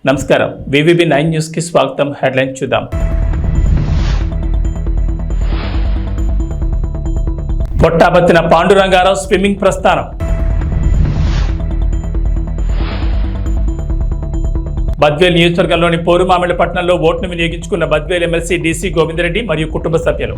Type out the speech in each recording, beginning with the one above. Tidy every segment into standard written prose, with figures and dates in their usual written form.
నమస్కారం VVB 9 news కి స్వాగతం. హెడ్లైన్ చూద్దాం. పొట్టాబత్తిన పాండురంగారావు స్విమ్మింగ్ ప్రస్థానం. బద్వేల్ నియోజకవర్గంలోని పోరుమామిళ్లపట్నంలో ఓటును వినియోగించుకున్న బద్వేల్ ఎమ్మెల్సీ డీసీ గోవిందరెడ్డి మరియు కుటుంబ సభ్యులు.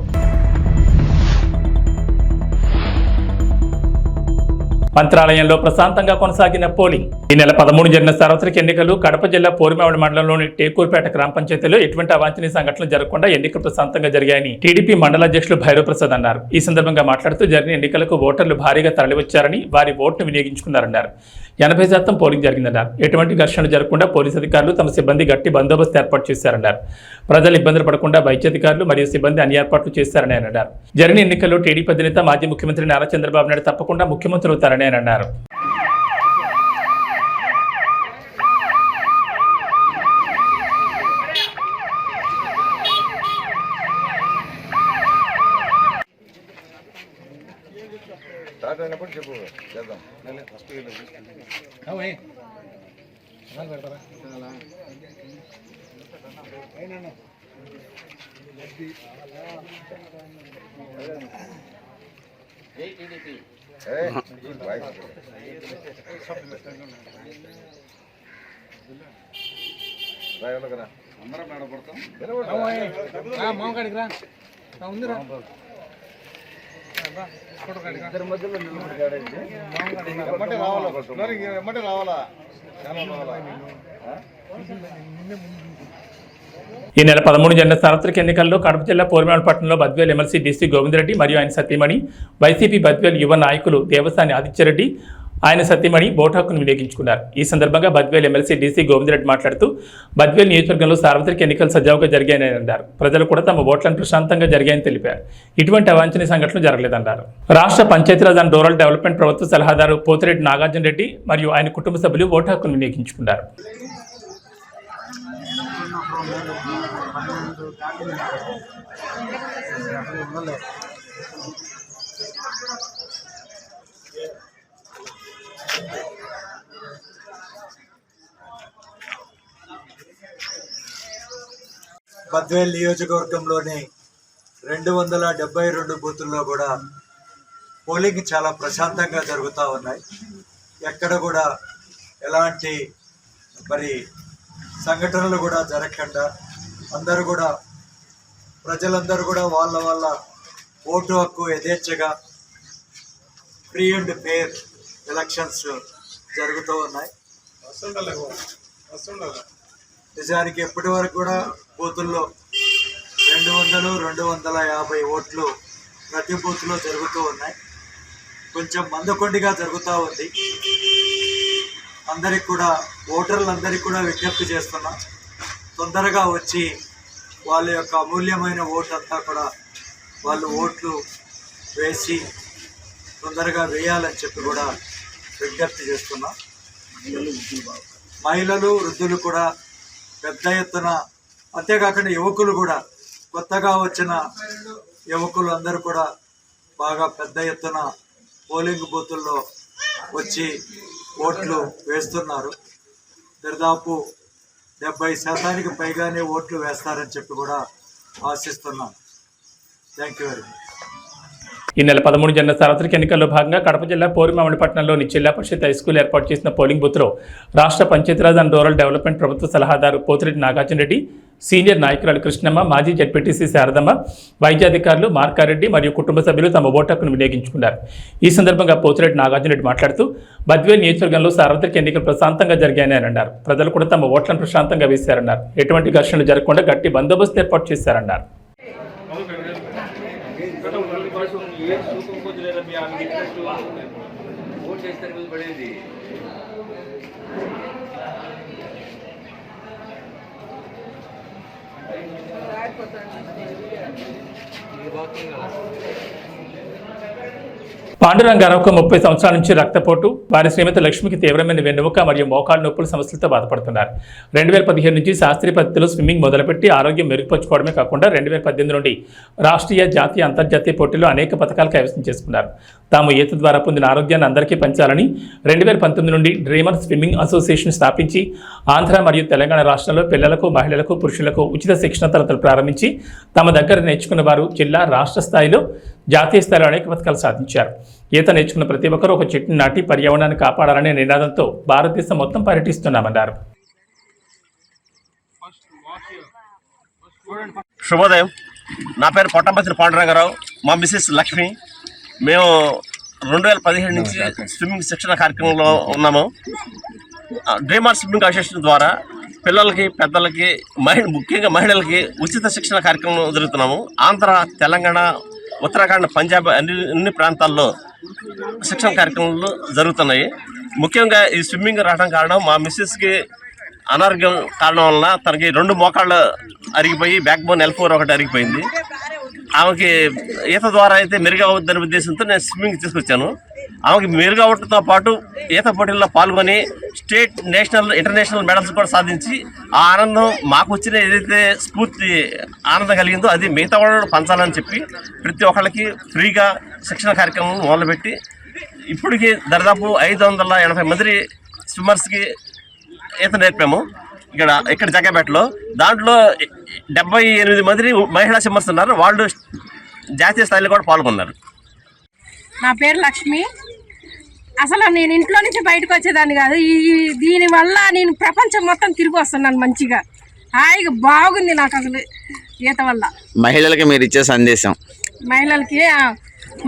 మంత్రాలయంలో ప్రశాంతంగా కొనసాగిన పోలింగ్. ఈ నెల 13 జరిగిన సార్వత్రిక ఎన్నికలు కడప జిల్లా పోరుమామిడి మండలంలోని టేకూరుపేట గ్రామ పంచాయతీలో ఎటువంటి అవాంఛనీయ సంఘటనలు జరగకుండా ఎన్నికలు ప్రశాంతంగా జరిగాయని టీడీపీ మండల అధ్యక్షులు భైరవ్ ప్రసాద్ అన్నారు. ఈ సందర్భంగా మాట్లాడుతూ జరిగిన ఎన్నికలకు ఓటర్లు భారీగా తరలివచ్చారని, వారి ఓటును వినియోగించుకున్నారన్నారు. 80% పోలింగ్ జరిగిందన్నారు. ఎటువంటి ఘర్షణలు జరగకుండా పోలీసు అధికారులు తమ సిబ్బంది గట్టి బందోబస్తు ఏర్పాటు చేశారన్నారు. ప్రజలు ఇబ్బందులు పడకుండా వైద్యాధికారులు మరియు సిబ్బంది అన్ని ఏర్పాట్లు చేశారని ఆయన అన్నారు. జరిగిన ఎన్నికల్లో టీడీపీ అధినేత మాజీ ముఖ్యమంత్రి నారా చంద్రబాబు నాయుడు తప్పకుండా ముఖ్యమంత్రి అవుతారని ఆయన అన్నారు. చెప్పు చేద్దాం ఫస్ట్ పెడతారా అందరం మేడపడతాం మామకాడికి రా ఉందిరా రావాలా. ఈ నెల 13 జరిగిన సార్వత్రిక ఎన్నికల్లో కడప జిల్లా పోరుమామిళ్లపట్నంలో బద్వేల్ ఎమ్మెల్సీ డీసీ గోవిందరెడ్డి మరియు ఆయన సతీమణి, వైసీపీ బద్వేల్ యువ నాయకులు దేవసాని ఆదిత్యరెడ్డి, ఆయన సతీమణి ఓటాకును వినియోగించుకున్నారు. ఈ సందర్భంగా బద్వేల్ ఎమ్మెల్సీ డీసీ గోవిందరెడ్డి మాట్లాడుతూ బద్వేల్ నియోజకవర్గంలో సార్వత్రిక ఎన్నికలు సజావుగా జరిగాయని అన్నారు. ప్రజలు కూడా తమ ఓట్లను ప్రశాంతంగా జరిగాయని తెలిపారు. ఇటువంటి అవాంఛనీయ సంఘటనలు జరగలేదన్నారు. రాష్ట్ర పంచాయతీరాజ్ అండ్ రూరల్ డెవలప్మెంట్ ప్రభుత్వ సలహాదారు పోతిరెడ్డి నాగార్జున రెడ్డి మరియు ఆయన కుటుంబ సభ్యులు ఓటాకును వినియోగించుకున్నారు. బద్వేల్ నియోజకవర్గంలోని 272 బూతుల్లో కూడా పోలింగ్ చాలా ప్రశాంతంగా జరుగుతూ ఉన్నాయి. ఎక్కడ కూడా ఎలాంటి సంఘటనలు కూడా జరగకుండా ప్రజలందరూ కూడా వాళ్ళ ఓటు హక్కు యథేచ్ఛగా ఫ్రీ అండ్ ఫెయిర్ ఎలక్షన్స్ జరుగుతూ ఉన్నాయి. నిజానికి ఎప్పటి వరకు కూడా బూతుల్లో 200-250 ఓట్లు ప్రతి బూత్లో జరుగుతూ ఉన్నాయి. కొంచెం మందకొండిగా జరుగుతూ ఉంది. ఓటర్లందరికీ కూడా విజ్ఞప్తి చేస్తున్నాం, తొందరగా వచ్చి వాళ్ళ యొక్క అమూల్యమైన ఓటు అంతా కూడా వాళ్ళు ఓట్లు వేసి తొందరగా వేయాలని చెప్పి కూడా విజ్ఞప్తి చేస్తున్నాం. మహిళలు, వృద్ధులు కూడా పెద్ద ఎత్తున, అంతేకాకుండా యువకులు కూడా, కొత్తగా వచ్చిన యువకులు అందరూ కూడా బాగా పెద్ద ఎత్తున పోలింగ్ బూతుల్లో వచ్చి ఓట్లు వేస్తున్నారు. దాదాపు 70% పైగానే ఓట్లు వేస్తారని చెప్పి కూడా ఆశిస్తున్నాం. Thank you very much. ఈ నెల 13 జరిగిన సార్వత్రిక ఎన్నికల్లో భాగంగా కడప జిల్లా పోరుమామిళ్లపట్నంలోని జిల్లా పరిషత్ హైస్కూల్ ఏర్పాటు చేసిన పోలింగ్ బూత్లో రాష్ట్ర పంచాయతీరాజ్ అండ్ రూరల్ డెవలప్మెంట్ ప్రభుత్వ సలహాదారు పోతిరెడ్డి నాగార్జున రెడ్డి, సీనియర్ నాయకురాలు కృష్ణమ్మ, మాజీ జడ్పీటీసీ శారదమ్మ, వైద్యాధికారులు మార్కారెడ్డి మరియు కుటుంబ సభ్యులు తమ ఓటు వినియోగించుకున్నారు. ఈ సందర్భంగా పోతిరెడ్డి నాగార్జున రెడ్డి మాట్లాడుతూ బద్వేల్ నియోజకవర్గంలో సార్వత్రిక ఎన్నికలు ప్రశాంతంగా జరిగాయని అన్నారు. ప్రజలు కూడా తమ ఓట్లను ప్రశాంతంగా వేశారన్నారు. ఎటువంటి ఘర్షణలు జరగకుండా గట్టి బందోబస్తు ఏర్పాటు చేశారన్నారు. పాండురంగారావుకు 30 సంవత్సరాల నుంచి రక్తపోటు, వారి శ్రీమతి లక్ష్మికి తీవ్రమైన వెన్నుముక మరియు మోకాలు నొప్పుల సమస్యలతో బాధపడుతున్నారు. 2015 నుంచి శాస్త్రీయ పద్ధతిలో స్విమ్మింగ్ మొదలుపెట్టి ఆరోగ్యం మెరుగుపరుచుకోవడమే కాకుండా 2018 నుండి రాష్ట్రీయ, జాతీయ, అంతర్జాతీయ పోటీల్లో అనేక పథకాలు కైవసం చేసుకున్నారు. తాము ఈత ద్వారా పొందిన ఆరోగ్యాన్ని అందరికీ పంచాలని 2019 నుండి డ్రీమర్ స్విమ్మింగ్ అసోసియేషన్ స్థాపించి ఆంధ్ర మరియు తెలంగాణ రాష్ట్రాల్లో పిల్లలకు, మహిళలకు, పురుషులకు ఉచిత శిక్షణ తరగతులు ప్రారంభించి తమ దగ్గర నేర్చుకున్న వారు జిల్లా, రాష్ట్ర స్థాయిలో, జాతీయ స్థాయిలో అనేక పథకాలు సాధించారు. ఈత నేర్చుకున్న ప్రతి ఒక్కరూ ఒక చెట్టుని నాటి పర్యావరణాన్ని కాపాడాలనే నినాదంతో భారతదేశం మొత్తం పర్యటిస్తున్నామన్నారు. శుభోదయం. నా పేరు పొట్టంపతిని పాండురంగారావు, మా మిసెస్ లక్ష్మి. మేము 2017 నుంచి స్విమ్మింగ్ శిక్షణ కార్యక్రమంలో ఉన్నాము. డ్రీమర్ స్విమ్మింగ్ అసోసియేషన్ ద్వారా పిల్లలకి, పెద్దలకి, ముఖ్యంగా మహిళలకి ఉచిత శిక్షణ కార్యక్రమం జరుగుతున్నాము. ఆంధ్ర, తెలంగాణ, ఉత్తరాఖండ్, పంజాబ్ అన్ని ప్రాంతాల్లో శిక్షణ కార్యక్రమాలు జరుగుతున్నాయి. ముఖ్యంగా ఈ స్విమ్మింగ్ రావడం కారణం మా మిస్సెస్కి అనారోగ్యం కారణం వలన తనకి 2 మోకాళ్ళు అరిగిపోయి బ్యాక్ బోన్ L4 ఒకటి అరిగిపోయింది. ఆమెకి ఈత ద్వారా అయితే మెరుగు అవుద్దనే ఉద్దేశంతో నేను స్విమ్మింగ్ తీసుకొచ్చాను. ఆమెకి మెరుగు అవడంతో పాటు ఈత పోటీల్లో పాల్గొని స్టేట్, నేషనల్, ఇంటర్నేషనల్ మెడల్స్ కూడా సాధించి ఆ ఆనందం మాకు వచ్చిన ఏదైతే స్ఫూర్తి ఆనందం కలిగిందో అది మిగతా వాళ్ళు పంచాలని చెప్పి ప్రతి ఒక్కళ్ళకి ఫ్రీగా శిక్షణ కార్యక్రమం మొదలుపెట్టి ఇప్పటికీ దాదాపు 580 మంది స్విమ్మర్స్కి ఈత నేర్పాము. ఇక్కడ జగ్గపేటలో దాంట్లో 78 మంది మహిళా స్విమ్మర్స్ ఉన్నారు. వాళ్ళు జాతీయ స్థాయిలో కూడా పాల్గొన్నారు. నా పేరు లక్ష్మి. అసలు నేను ఇంట్లో నుంచి బయటకు వచ్చేదాన్ని కాదు. దీనివల్ల నేను ప్రపంచం మొత్తం తిరిగి వస్తున్నాను మంచిగా, హాయిగా బాగుంది నాకు అసలు ఈత వల్ల. మహిళలకి మీరు ఇచ్చే సందేశం?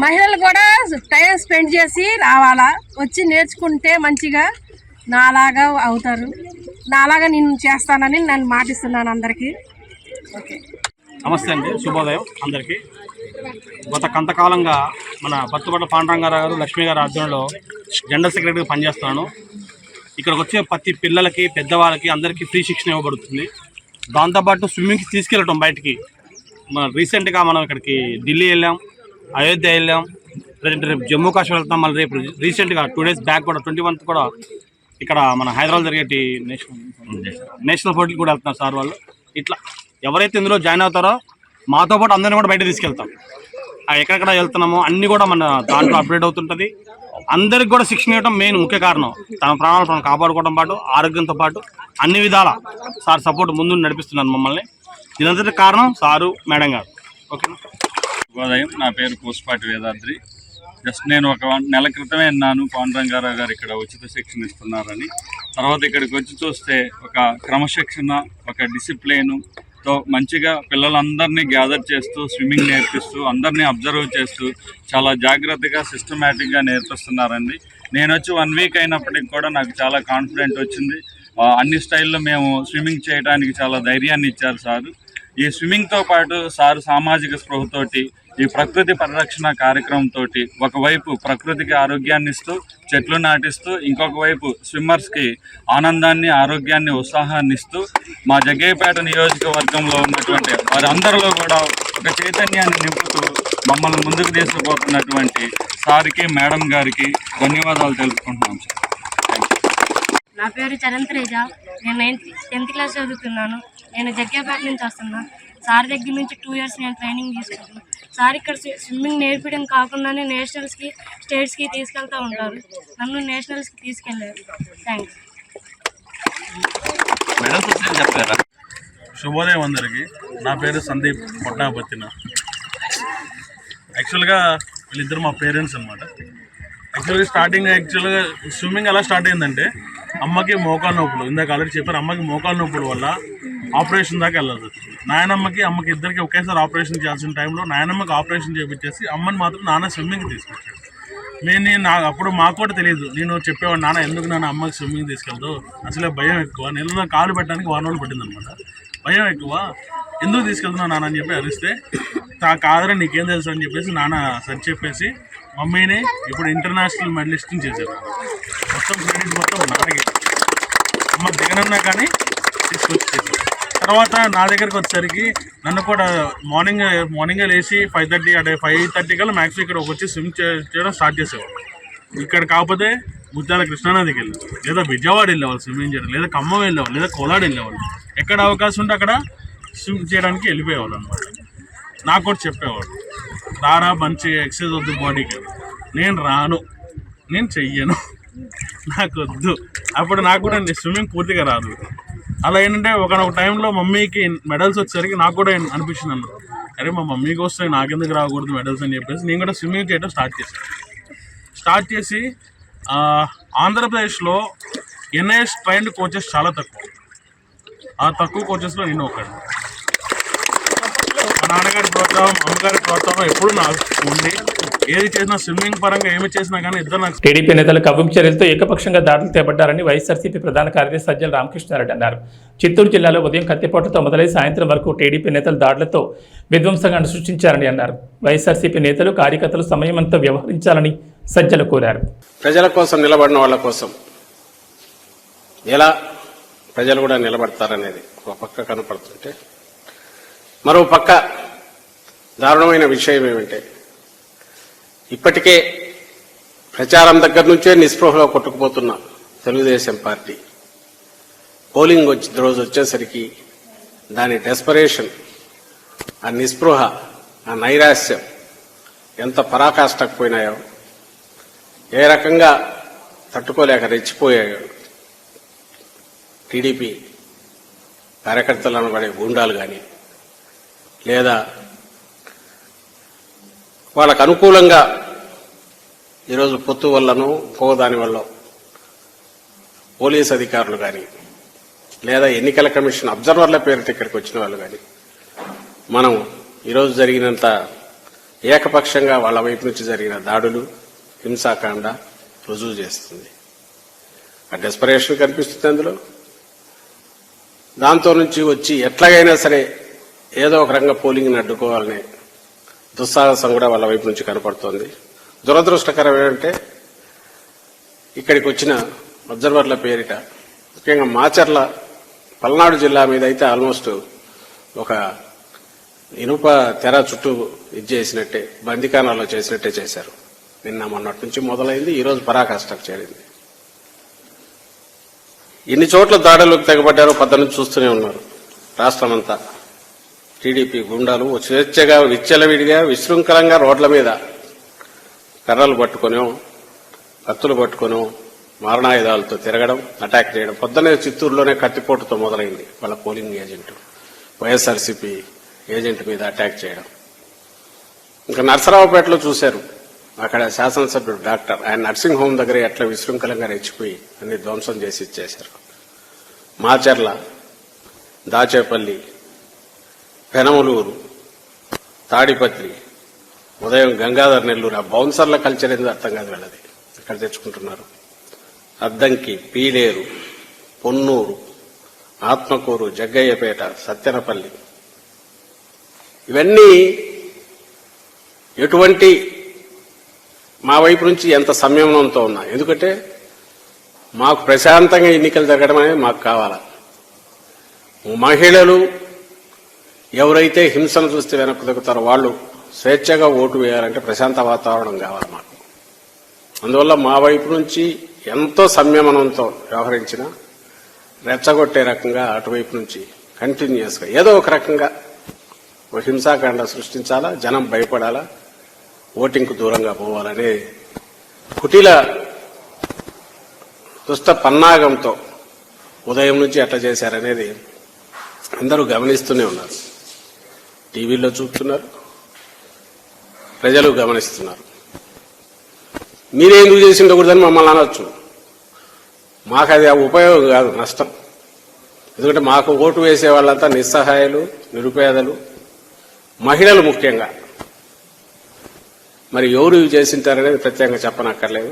మహిళలు కూడా టైం స్పెండ్ చేసి రావాలా, వచ్చి నేర్చుకుంటే మంచిగా నాలాగా అవుతారు. నాలాగా నేను చేస్తానని నేను మాటిస్తున్నాను అందరికీ. ఓకే, నమస్తే అండి, శుభోదయం అందరికీ. గత కొంతకాలంగా మన బత్తుపట్ల పాండురంగారావు గారు, లక్ష్మి గారి ఆధ్వర్యంలో జనరల్ సెక్రటరీగా పనిచేస్తున్నాను. ఇక్కడికి వచ్చే ప్రతి పిల్లలకి, పెద్దవాళ్ళకి అందరికీ ఫ్రీ శిక్షణ ఇవ్వబడుతుంది. దాంతోపాటు స్విమ్మింగ్కి తీసుకెళ్ళటం బయటికి. రీసెంట్గా మనం ఇక్కడికి ఢిల్లీ వెళ్ళాం, అయోధ్య వెళ్ళాం, రేపు జమ్మూ కాశ్మీర్ వెళ్తాం. మళ్ళీ రేపు రీసెంట్గా 2 days బ్యాక్ కూడా 21th కూడా ఇక్కడ మన హైదరాబాద్ జరిగేటి నేషనల్ పోటీలు కూడా వెళ్తున్నారు సార్ వాళ్ళు. ఇట్లా ఎవరైతే ఇందులో జాయిన్ అవుతారో మాతో పాటు అందరినీ కూడా బయట తీసుకెళ్తాం. ఎక్కడెక్కడ వెళ్తున్నామో అన్నీ కూడా మన దాంట్లో అప్డేట్ అవుతుంటుంది. అందరికి కూడా శిక్షణ ఇవ్వడం మెయిన్ ముఖ్య కారణం. తన ప్రాణాలను కాపాడుకోవడం పాటు ఆరోగ్యంతో పాటు అన్ని విధాల సార్ సపోర్ట్ ముందు నడిపిస్తున్నారు మమ్మల్ని. దీనంతటి కారణం సారు, మేడం గారు. ఓకేనా? శుభోదయం. నా పేరు పూసపాటి వేదాద్రి. జస్ట్ నేను 1 నెల క్రితమే విన్నాను పాండురంగారావు గారు ఇక్కడ ఉచిత శిక్షణ ఇస్తున్నారని. తర్వాత ఇక్కడికి వచ్చి చూస్తే ఒక క్రమశిక్షణ, ఒక డిసిప్లిన్తో మంచిగా పిల్లలందరినీ గ్యాదర్ చేస్తూ, స్విమ్మింగ్ నేర్పిస్తూ, అందరినీ అబ్జర్వ్ చేస్తూ చాలా జాగ్రత్తగా, సిస్టమేటిక్గా నేర్పిస్తున్నారండి. నేను వచ్చి 1 week అయినప్పటికి కూడా నాకు చాలా కాన్ఫిడెంట్ వచ్చింది. అన్ని స్టైల్లో మేము స్విమ్మింగ్ చేయడానికి చాలా ధైర్యాన్ని ఇచ్చారు సారు. ఈ స్విమ్మింగ్తో పాటు సారు సామాజిక స్పృహతోటి, ఈ ప్రకృతి పరిరక్షణ కార్యక్రమంతో ఒకవైపు ప్రకృతికి ఆరోగ్యాన్ని ఇస్తూ, చెట్లు నాటిస్తూ, ఇంకొక వైపు స్విమ్మర్స్కి ఆనందాన్ని, ఆరోగ్యాన్ని, ఉత్సాహాన్ని ఇస్తూ మా జగ్గయ్యపేట నియోజకవర్గంలో ఉన్నటువంటి వారందరిలో కూడా ఒక చైతన్యాన్ని నింపుతూ మమ్మల్ని ముందుకు తీసుకుపోతున్నటువంటి సార్కి, మేడం గారికి ధన్యవాదాలు తెలుపుకుంటున్నాం సార్. నా పేరు చరణ్తేజ. నేను 10th క్లాస్ చదువుతున్నాను. నేను జగ్గయ్యపేట నుంచి వస్తున్నా. సార్ దగ్గర నుంచి 2 years నేను ట్రైనింగ్ తీసుకుంటున్నాను. సార్ ఇక్కడ స్విమ్మింగ్ నేర్పడం కాకుండానే నేషనల్స్కి, స్టేట్స్కి తీసుకెళ్తూ ఉంటారు. నన్ను నేషనల్స్కి తీసుకెళ్ళారు. థ్యాంక్స్. శుభోదయం అందరికీ. నా పేరు సందీప్ పొట్టాపత్తిన. యాక్చువల్గా వీళ్ళిద్దరు మా పేరెంట్స్ అనమాట. యాక్చువల్గా స్విమ్మింగ్ ఎలా స్టార్ట్ అయిందంటే, అమ్మకి మోకాలు నొప్పులు, ఇందాక ఆల్రెడీ చెప్పారు, అమ్మకి మోకాలు నొప్పుల వల్ల ఆపరేషన్ దాకా వెళ్ళాల్సి వచ్చింది. నాయనమ్మకి, అమ్మకి ఇద్దరికి ఒకేసారి ఆపరేషన్ చేయాల్సిన టైంలో నాయనమ్మకి ఆపరేషన్ చేయించేసి అమ్మని మాత్రం నాన్న స్విమ్మింగ్ తీసుకొచ్చాడు. అప్పుడు మాకు కూడా తెలియదు. నేను చెప్పేవాడు, నాన్న ఎందుకు నాన్న అమ్మకి స్విమ్మింగ్ తీసుకెళ్తావు, అసలే భయం ఎక్కువ, నీళ్ళలో కాలు పెట్టడానికి 1 రోజులు పట్టిందనమాట. భయం ఎక్కువ, ఎందుకు తీసుకెళ్తున్నావు నాన్న అని చెప్పి అరిస్తే, కాదరా నీకేం తెలుసు అని చెప్పేసి నాన్న సరి చెప్పేసి మమ్మీని ఇప్పుడు ఇంటర్నేషనల్ మెడలిస్ట్ని చేశారు. మొత్తం క్రెడిట్ మొత్తం నాన్నకి. అమ్మ దిగనన్నా కానీ తీసుకొచ్చి చేశారు. తర్వాత నా దగ్గరికి వచ్చేసరికి నన్ను కూడా మార్నింగే లేచి 5:30 కల్లా మ్యాక్స్ ఇక్కడ వచ్చి స్విమ్ చేయడం స్టార్ట్ చేసేవాళ్ళు. ఇక్కడ కాకపోతే ముత్యాల కృష్ణానదికి వెళ్ళేవాళ్ళు, లేదా విజయవాడ వెళ్ళేవాళ్ళు స్విమ్మింగ్ చేయడం, లేదా ఖమ్మం వెళ్ళేవాళ్ళు, లేదా కోలాడు వెళ్ళేవాళ్ళు. ఎక్కడ అవకాశం ఉంటే అక్కడ స్విమ్ చేయడానికి వెళ్ళిపోయేవాళ్ళు అనమాట. నాకు కూడా చెప్పేవాడు, రారా మంచి ఎక్సర్సైజ్ వద్దు బాడీకి. నేను రాను, నేను చెయ్యను, నాకు వద్దు. అప్పుడు నాకు కూడా స్విమ్మింగ్ పూర్తిగా రాదు. అలా ఏంటంటే ఒకనొక టైంలో మమ్మీకి మెడల్స్ వచ్చేసరికి నాకు కూడా అనిపించింది అన్న, అరే మా మమ్మీకి వస్తాయి నాకెందుకు రాకూడదు మెడల్స్ అని చెప్పేసి నేను కూడా స్విమ్మింగ్ చేయడం స్టార్ట్ చేసి ఆంధ్రప్రదేశ్లో ఎన్ఐఎస్ ట్రైన్డ్ కోచెస్ చాలా తక్కువ. ఆ తక్కువ కోచెస్లో నేను ఒకడు. మా నాన్నగారి ప్రోత్సాహం, అమ్మగారి ప్రోత్సాహం ఎప్పుడు నాకు ఉంది. ఏది చేసినా స్విమ్మింగ్ పరంగా ఏమి చేసినా కానీ ఇద్దరు నాకు. టీడీపీ నేతలు కవ్వింపు చర్యలతో ఏకపక్షంగా దాడులు చేపట్టారని వైఎస్ఆర్సీపీ ప్రధాన కార్యదర్శి సజ్జల రామకృష్ణారెడ్డి అన్నారు. చిత్తూరు జిల్లాలో ఉదయం కత్తిపోటుతో మొదలై సాయంత్రం వరకు టీడీపీ నేతలు దాడులతో విధ్వంసంగా సృష్టించారని అన్నారు. వైఎస్ఆర్సీపీ నేతలు కార్యకర్తలు సమయమంతా వ్యవహరించాలని సజ్జల కోరారు. ప్రజల కోసం నిలబడిన వాళ్ళ కోసం ఎలా ప్రజలు కూడా నిలబడతారనేది ఒక పక్క కనపడుతుంటే, మరో పక్క దారుణమైన విషయం ఏమంటే ఇప్పటికే ప్రచారం దగ్గర నుంచే నిస్పృహలో కొట్టుకుపోతున్న తెలుగుదేశం పార్టీ పోలింగ్ రోజు వచ్చేసరికి దాని డెస్పరేషన్, ఆ నిస్పృహ, ఆ నైరాశ్యం ఎంత పరాకాష్ఠకు పోయినాయో, ఏ రకంగా తట్టుకోలేక రెచ్చిపోయాయో టీడీపీ కార్యకర్తలను పడే గూండాలు కానీ, లేదా వాళ్ళకు అనుకూలంగా ఈరోజు పొత్తు వల్లనో పోదాని వల్ల పోలీస్ అధికారులు కానీ, లేదా ఎన్నికల కమిషన్ అబ్జర్వర్ల పేరిట ఇక్కడికి వచ్చిన వాళ్ళు కానీ, మనం ఈరోజు జరిగినంత ఏకపక్షంగా వాళ్ళ వైపు నుంచి జరిగిన దాడులు, హింసాకాండ రుజువు చేస్తుంది. ఆ డెస్పరేషన్ కనిపిస్తుంది అందులో. దాంతో నుంచి వచ్చి ఎట్లాగైనా సరే ఏదో ఒక రంగ పోలింగ్ని అడ్డుకోవాలనే దుస్సాహసం కూడా వాళ్ళ వైపు నుంచి కనపడుతోంది. దురదృష్టకరం ఏంటంటే ఇక్కడికి వచ్చిన అబ్జర్వర్ల పేరిట ముఖ్యంగా మాచర్ల పల్నాడు జిల్లా మీద అయితే ఆల్మోస్ట్ ఒక ఇనుప తెర చుట్టూ చేసినట్టే, బందికానాలో చేసినట్టే చేశారు. నిన్న మొన్నటి నుంచి మొదలైంది, ఈరోజు పరాకాష్ఠకు చేరింది. ఎన్ని చోట్ల దాడులకు తెగబడ్డారో పద్దనుంచి చూస్తూనే ఉన్నారు. రాష్ట్రమంతా టీడీపీ గుండాలు స్వేచ్ఛగా విచ్చలవిడిగా విశృంఖలంగా రోడ్ల మీద కర్రలు పట్టుకొనో కత్తులు పట్టుకొనో మారణాయుధాలతో తిరగడం, అటాక్ చేయడం. పొద్దునే చిత్తూరులోనే కత్తిపోటుతో మొదలైంది వాళ్ళ పోలింగ్ ఏజెంట్, వైఎస్ఆర్సీపీ ఏజెంట్ మీద అటాక్ చేయడం. ఇంకా నర్సరావుపేటలో చూశారు, అక్కడ శాసనసభ్యుడు డాక్టర్ ఆయన నర్సింగ్ హోమ్ దగ్గర ఎట్లా విశృంఖలంగా రెచ్చిపోయి అన్ని ధ్వంసం చేసి ఇచ్చేశారు. మాచర్ల, దాచేపల్లి, పెనమలూరు, తాడిపత్రి, ఉదయం గంగాధర్ నెల్లూరు, ఆ బౌన్సర్ల కల్చర్ ఏందో అర్థం కాదు వెళ్ళది ఇక్కడ తెచ్చుకుంటున్నారు. అద్దంకి, పీలేరు, పొన్నూరు, ఆత్మకూరు, జగ్గయ్యపేట, సత్తెనపల్లి, ఇవన్నీ ఎటువంటి మా వైపు నుంచి ఎంత సంయమనంతో ఉన్నా. ఎందుకంటే మాకు ప్రశాంతంగా ఎన్నికలు జరగడం అనేది మాకు కావాలా. మహిళలు ఎవరైతే హింసను చూస్తే వెనక్కు దిగుతారో వాళ్ళు స్వేచ్ఛగా ఓటు వేయాలంటే ప్రశాంత వాతావరణం కావాలి మాకు. అందువల్ల మా వైపు నుంచి ఎంతో సంయమనంతో వ్యవహరించిన రెచ్చగొట్టే రకంగా అటువైపు నుంచి కంటిన్యూస్గా ఏదో ఒక రకంగా ఒక హింసాకాండ సృష్టించాలా, జనం భయపడాలా, ఓటింగ్కు దూరంగా పోవాలనే కుటిల దుష్ట పన్నాగంతో ఉదయం నుంచి ఎట్లా చేశారనేది అందరూ గమనిస్తూనే ఉన్నారు. టీవీలో చూపుతున్నారు, ప్రజలు గమనిస్తున్నారు. మీరేందుకు చేసి ఉండకూడదని మమ్మల్ని అనొచ్చు. మాకు అది ఉపయోగం కాదు, నష్టం. ఎందుకంటే మాకు ఓటు వేసే వాళ్ళంతా నిస్సహాయాలు, నిరుపేదలు, మహిళలు ముఖ్యంగా. మరి ఎవరు చేసింటారనేది ప్రత్యేకంగా చెప్పనక్కర్లేదు.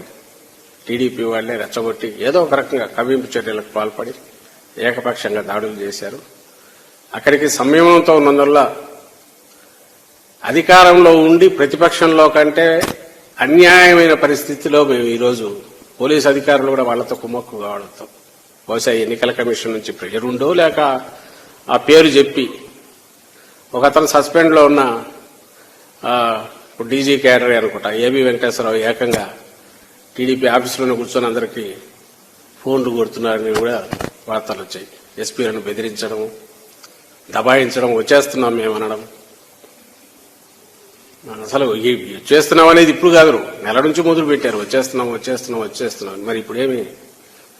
టీడీపీ వాళ్లే రెచ్చగొట్టి ఏదో ఒక రకంగా కవ్వింపు చర్యలకు పాల్పడి ఏకపక్షంగా దాడులు చేశారు. అక్కడికి సంయమనంతో ఉన్నందువల్ల అధికారంలో ఉండి ప్రతిపక్షంలో కంటే అన్యాయమైన పరిస్థితిలో మేము ఈరోజు పోలీసు అధికారులు కూడా వాళ్లతో కుమ్మక్కు కావడంతో బహుశా ఎన్నికల కమిషన్ నుంచి ప్రెషర్ ఉండో లేక ఆ పేరు చెప్పి ఒక అతను సస్పెండ్లో ఉన్న డీజీ క్యాడర్ అనుకుంటా ఏబి వెంకటేశ్వరరావు ఏకంగా టీడీపీ ఆఫీసులోనే కూర్చొని అందరికీ ఫోన్లు కొడుతున్నారని కూడా వార్తలు వచ్చాయి. ఎస్పీలను బెదిరించడం, దబాయించడం, వచ్చేస్తున్నాం మేము అనడం. అసలు వచ్చేస్తున్నాం అనేది ఇప్పుడు కాదు, నెల నుంచి మొదలు పెట్టారు. వచ్చేస్తున్నాం. మరి ఇప్పుడేమి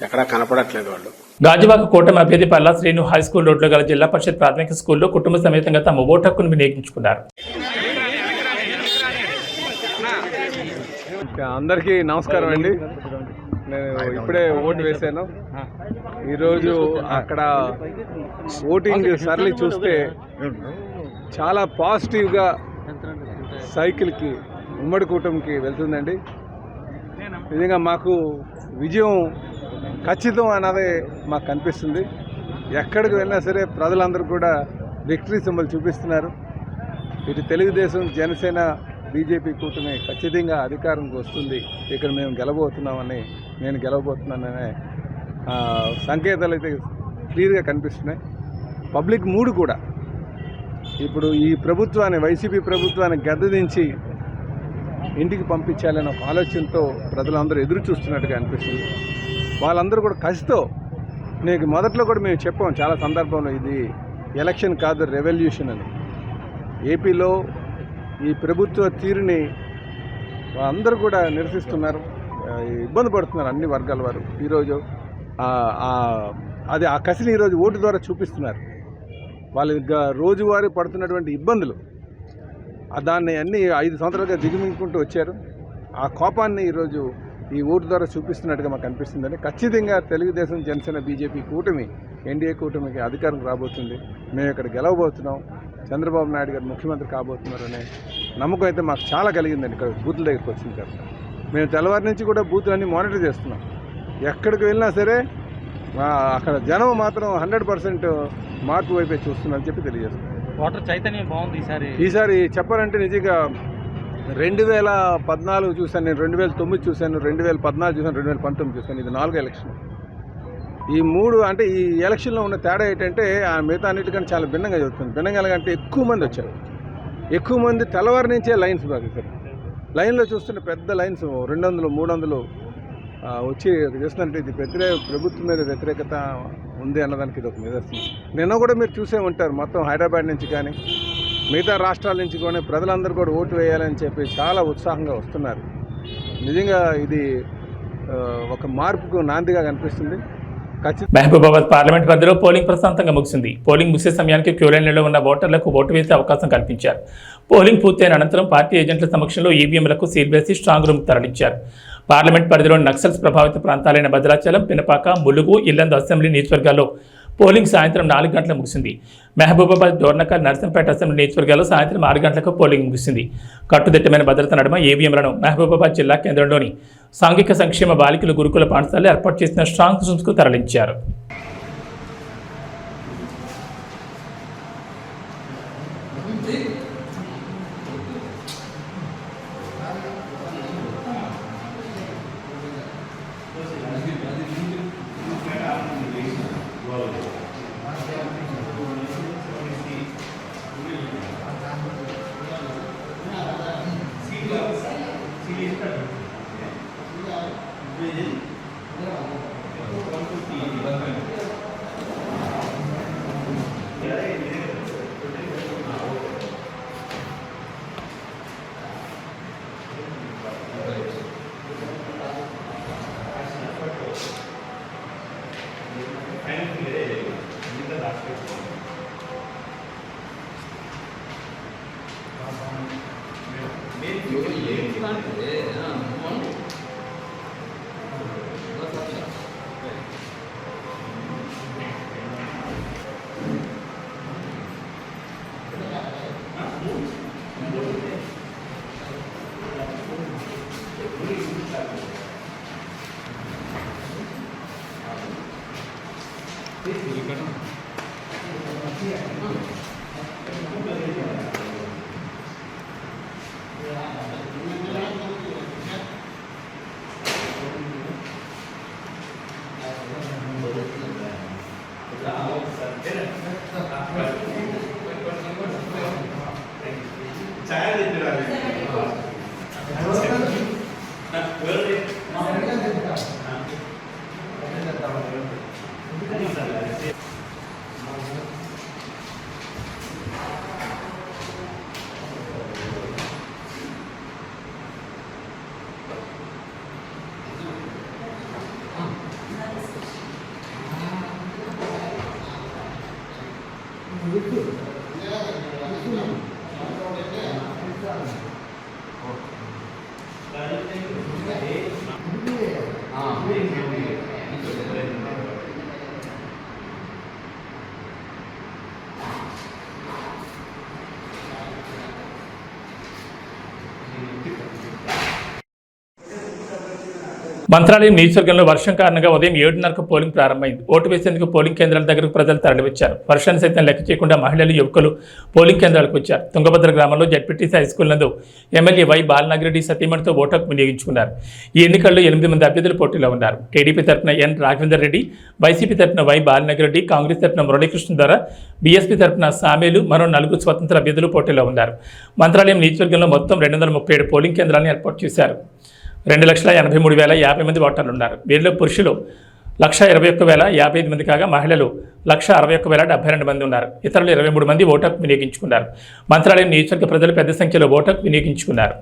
ఎక్కడా కనపడట్లేదు వాళ్ళు. గాజువాక కూటమి అభ్యర్థి పల్లా శ్రీను హై స్కూల్ రోడ్లో గల జిల్లా పరిషత్ ప్రాథమిక స్కూల్లో కుటుంబ సమేతంగా తమ ఓటు హక్కును వినియోగించుకున్నారు. అందరికీ నమస్కారం అండి. నేను ఇప్పుడే ఓటు వేశాను. ఈరోజు అక్కడ ఓటింగ్ సరళి చూస్తే చాలా పాజిటివ్గా సైకిల్కి ఉమ్మడి కూటమికి వెళ్తుందండి. నిజంగా మాకు విజయం ఖచ్చితం అన్నదే మాకు కనిపిస్తుంది. ఎక్కడికి వెళ్ళినా సరే ప్రజలందరూ కూడా విక్టరీ సింబల్ చూపిస్తున్నారు. ఇటు తెలుగుదేశం, జనసేన, బీజేపీ కూటమి ఖచ్చితంగా అధికారంకి వస్తుంది, ఇక్కడ మేము గెలబోతున్నామని, నేను గెలవబోతున్నాననే సంకేతాలు అయితే క్లియర్గా కనిపిస్తున్నాయి. పబ్లిక్ మూడు కూడా ఇప్పుడు ఈ ప్రభుత్వాన్ని, వైసీపీ ప్రభుత్వాన్ని గద్దెదించి ఇంటికి పంపించాలనే ఒక ఆలోచనతో ప్రజలందరూ ఎదురు చూస్తున్నట్టుగా అనిపిస్తుంది. వాళ్ళందరూ కూడా కసితో, నీకు మొదట్లో కూడా మేము చెప్పాం చాలా సందర్భంలో, ఇది ఎలక్షన్ కాదు రెవల్యూషన్ అని. ఏపీలో ఈ ప్రభుత్వ తీరుని అందరూ కూడా నిరసిస్తున్నారు, ఇబ్బంది పడుతున్నారు అన్ని వర్గాల వారు. ఈరోజు అది ఆ కసిని ఈరోజు ఓటు ద్వారా చూపిస్తున్నారు. వాళ్ళు రోజువారీ పడుతున్నటువంటి ఇబ్బందులు, దాన్ని అన్ని 5 సంవత్సరాలుగా దిగుమింగుకుంటూ వచ్చారు. ఆ కోపాన్ని ఈరోజు ఈ ఓటు ద్వారా చూపిస్తున్నట్టుగా మాకు అనిపిస్తుందని. ఖచ్చితంగా తెలుగుదేశం, జనసేన, బీజేపీ కూటమి, ఎన్డీఏ కూటమికి అధికారం రాబోతుంది. మేము ఇక్కడ గెలవబోతున్నాం, చంద్రబాబు నాయుడు గారు ముఖ్యమంత్రి కాబోతున్నారనే నమ్మకం అయితే మాకు చాలా కలిగిందండి. ఇక్కడ బూతుల దగ్గరికి వచ్చిన తర్వాత మేము తెల్లవారి నుంచి కూడా బూతులన్నీ మానిటర్ చేస్తున్నాం. ఎక్కడికి వెళ్ళినా సరే అక్కడ జనం మాత్రం 100% మార్పు వైపే చూస్తున్నారని చెప్పి తెలియజేస్తున్నాం. ఓటర్ చైతన్యం బాగుంది ఈసారి చెప్పాలంటే నిజంగా 2014 చూశాను, నేను 2009 చూశాను, 2014 చూశాను, 2019 చూశాను. ఇది 4వ ఎలక్షన్. ఈ 3 అంటే ఈ ఎలక్షన్లో ఉన్న తేడా ఏంటంటే ఆ మిగతా అన్నిటికంటే చాలా భిన్నంగా జరుగుతుంది. భిన్నంగా అంటే ఎక్కువ మంది వచ్చారు, ఎక్కువ మంది తెల్లవారి నుంచే లైన్స్ బాగా లైన్లో చూస్తుంటే పెద్ద లైన్స్ 200, 300 వచ్చి చేస్తుందంటే ఇది ప్రభుత్వం మీద వ్యతిరేకత ఉంది అన్నదానికి ఇది ఒక నిదర్శనం. నిన్న కూడా మీరు చూసే ఉంటారు, మొత్తం హైదరాబాద్ నుంచి కానీ మిగతా రాష్ట్రాల నుంచి కూడా ప్రజలందరూ కూడా ఓటు వేయాలని చెప్పి చాలా ఉత్సాహంగా వస్తున్నారు. నిజంగా ఇది ఒక మార్పుకు నాందిగా కనిపిస్తుంది. మహబూబాబాద్ పార్లమెంట్ పరిధిలో పోలింగ్ ప్రశాంతంగా ముగిసింది. పోలింగ్ ముగిసే సమయానికి క్యూ లైన్లలో ఉన్న ఓటర్లకు ఓటు వేసే అవకాశం కల్పించారు. పోలింగ్ పూర్తయిన అనంతరం పార్టీ ఏజెంట్ల సమక్షంలో ఈవీఎంలకు సీల్ వేసి స్ట్రాంగ్ రూమ్ తరలించారు. పార్లమెంట్ పరిధిలోని నక్సల్స్ ప్రభావిత ప్రాంతాలైన భద్రాచలం, పినపాక, ములుగు, ఇల్లందు అసెంబ్లీ నియోజకవర్గాల్లో పోలింగ్ సాయంత్రం 4 గంటలకు ముగిసింది. మహబూబాబాద్, డోర్నకల్, నర్సంపేట అసెంబ్లీ నియోజకవర్గాల్లో సాయంత్రం 6 గంటలకు పోలింగ్ ముగిసింది. కట్టుదిట్టమైన భద్రత నడుమ ఈవీఎంలను మహబూబాబాద్ జిల్లా కేంద్రంలోని సాంఘిక సంక్షేమ బాలికల గురుకుల పాఠశాలలో ఏర్పాటు చేసిన స్ట్రాంగ్ రూమ్స్కు తరలించారు. మంత్రాలయం నియోజకవర్గంలో వర్షం కారణంగా ఉదయం 7:30కు పోలింగ్ ప్రారంభమైంది. ఓటు వేసేందుకు పోలింగ్ కేంద్రాల దగ్గరకు ప్రజలు తరలివచ్చారు. వర్షాన్ని సైతం లెక్క చేయకుండా మహిళలు, యువకులు పోలింగ్ కేంద్రాలకు వచ్చారు. తుంగభద్ర గ్రామంలో జడ్పీటీసీ హైస్కూల్ నందు ఎమ్మెల్యే వై బాలనాగిరెడ్డి సతీమణితో ఓటు హక్కు వినియోగించుకున్నారు. ఈ ఎన్నికల్లో 8 మంది అభ్యర్థులు పోటీలో ఉన్నారు. టీడీపీ తరఫున ఎన్ రాఘవేందర్ రెడ్డి, వైసీపీ తరఫున వై బాలనాగిరెడ్డి, కాంగ్రెస్ తరఫున మురళీకృష్ణ ద్వారా, బీఎస్పీ తరఫున సామేలు, మరో 4 స్వతంత్ర అభ్యర్థులు పోటీలో ఉన్నారు. మంత్రాలయం నియోజకవర్గంలో మొత్తం 237 పోలింగ్ కేంద్రాలను ఏర్పాటు చేశారు. 2,83,050 మంది ఓటర్లు ఉన్నారు. వీరిలో పురుషులు 1,21,055 మంది కాగా మహిళలు 1,61,072 మంది ఉన్నారు. ఇతరులు 23 మంది ఓటు హక్కు వినియోగించుకున్నారు. మంత్రాలయం నియోజకవర్గ ప్రజలు పెద్ద సంఖ్యలో ఓటు హక్కు వినియోగించుకున్నారు.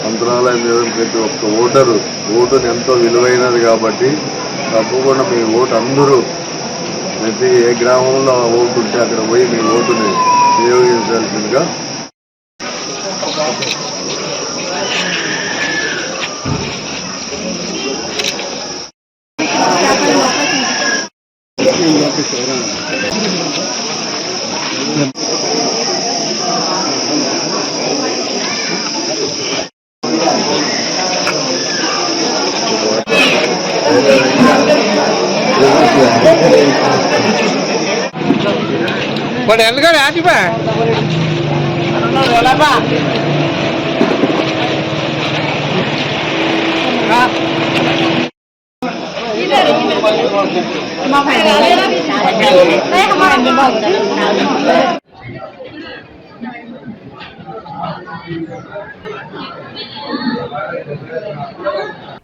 మంత్రాలయం ప్రతి ఒక్క ఓటుని ఎంతో విలువైనది కాబట్టి తప్పకుండా మీ ఓటు అందరూ ప్రతి ఏ గ్రామంలో ఓటు ఉంటే అక్కడ పోయి మీ ఓటుని వినియోగించాల్సిందిగా.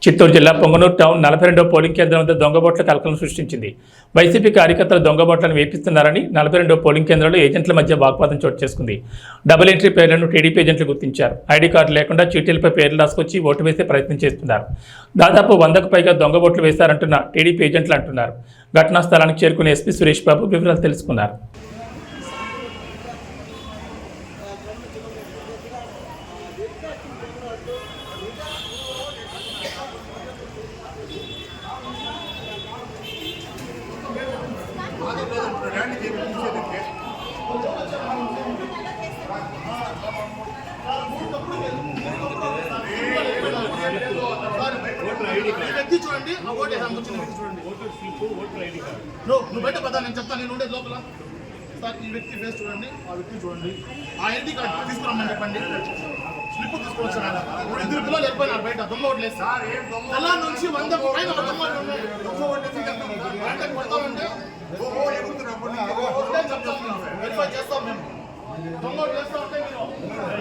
చిత్తూరు జిల్లా పొంగనూరు టౌన్ 42వ పోలింగ్ కేంద్రం వద్ద దొంగబోట్ల కలకలం సృష్టించింది. వైసీపీ కార్యకర్తలు దొంగబోట్లను వేపిస్తున్నారని 42వ పోలింగ్ కేంద్రంలో ఏజెంట్ల మధ్య వాగ్వాదం చోటు చేసుకుంది. డబుల్ ఎంట్రీ పేర్లను టీడీపీ ఏజెంట్లు గుర్తించారు. ఐడి కార్డు లేకుండా చీటీలపై పేర్లు రాసుకొచ్చి ఓటు వేసే ప్రయత్నం చేస్తున్నారు. దాదాపు 100కు పైగా దొంగబోట్లు వేశారంటున్న టీడీపీ ఏజెంట్లు అంటున్నారు. ఘటనా స్థలానికి చేరుకున్న ఎస్పీ సురేష్ బాబు వివరాలు తెలుసుకున్నారు. చూడండి ఆ ఓటు చూడండి నువ్వు బయట పదా నేను చెప్తాను. నేను ఉండేది లోపల సార్. ఈ వ్యక్తి ఫేస్ చూడండి, ఆ వ్యక్తి చూడండి. ఆ ఐడి కార్డు తీసుకురమ్మని చెప్పండి. స్లిప్ తీసుకొచ్చాను. 2 పిల్లలు వెళ్ళిపోయినారు బయట. దొంగ ఓట్లు వేసి ఎలా నుంచి 100 పైన దొంగ ఓట్లు కొడతామంటే వెరిఫై చేస్తాం మేము. దొంగ ఓట్లు వేస్తా ఉంటే మీరు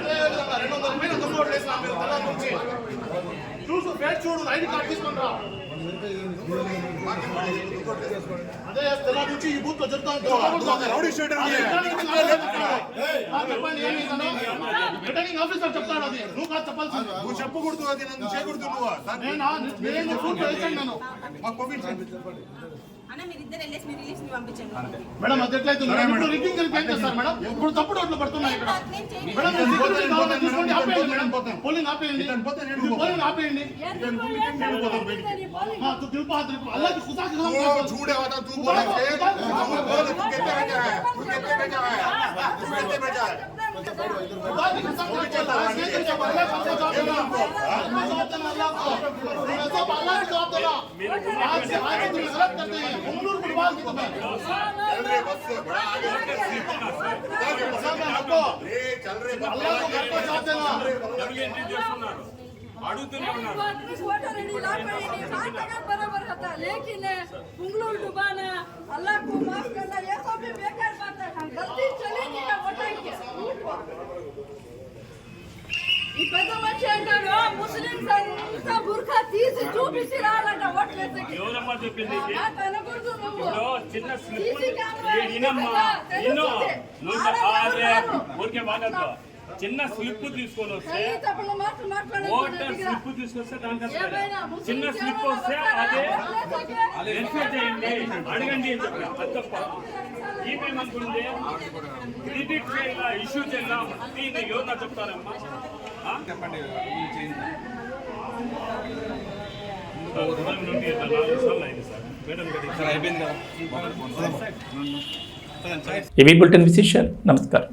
200 పైన దొంగ ఓట్లు వేసినా మీరు తెల్ల నుంచి చూసు ఫేస్ చూడు. ఐడి కార్డు తీసుకుని రా. అదే తెల్ల నుంచి ఈ బూత్ లో చెప్తాను రిటర్నింగ్ ఆఫీసర్ చెప్తాడు అది నువ్వు కాదు చెప్పాల్సింది నువ్వు చెప్పకూడదు అది నన్ను చేయకూడదు నువ్వు నేను బూత్ లో వేసాను నేను మాకు పంపించండి మేడం అది ఎట్లయితే రిగ్గింగ్ ఏం చేస్తారు మేడం ఇప్పుడు తప్పుడు ఓట్లు పడుతున్నాయి ఇక్కడ మేడం తీసుకోండి ఆపేయండి మేడం పోలింగ్ ఆపేయండి పోలింగ్ ఆపేయండి అల్లకి కుతాకి लेकिन पुंगलूर डुबाना अल्लाह को माफ करना ये सब भी बेकार बात है गलती चली नहीं है वोटांगे ఈ పెద్ద మనిషి అంటాడు ముస్లిమ్స్ అంతా బుర్ఖా తీసి చూపిసిరాలంట ఓట్లేసకి ఎవరమ్మా చెప్పింది అనకూడదు నువ్వు చిన్న ఊరికే బాగా చిన్న స్లిప్ తీసుకొని వస్తే ఓటర్ స్లిప్ తీసుకొస్తే దానికి చిన్న స్లిప్ వస్తే అదే వెరిఫై చేయండి అడగండి అది తప్ప ఏమేమనుకుంటే క్రెడిట్ చేయాలా ఇష్యూ చేయాలా దీన్ని ఎవరన్నా చెప్తారమ్మా చెప్పండి అయిపోయింది కదా. ఇవి బులెటిన్ విశేషాలు. నమస్కారం.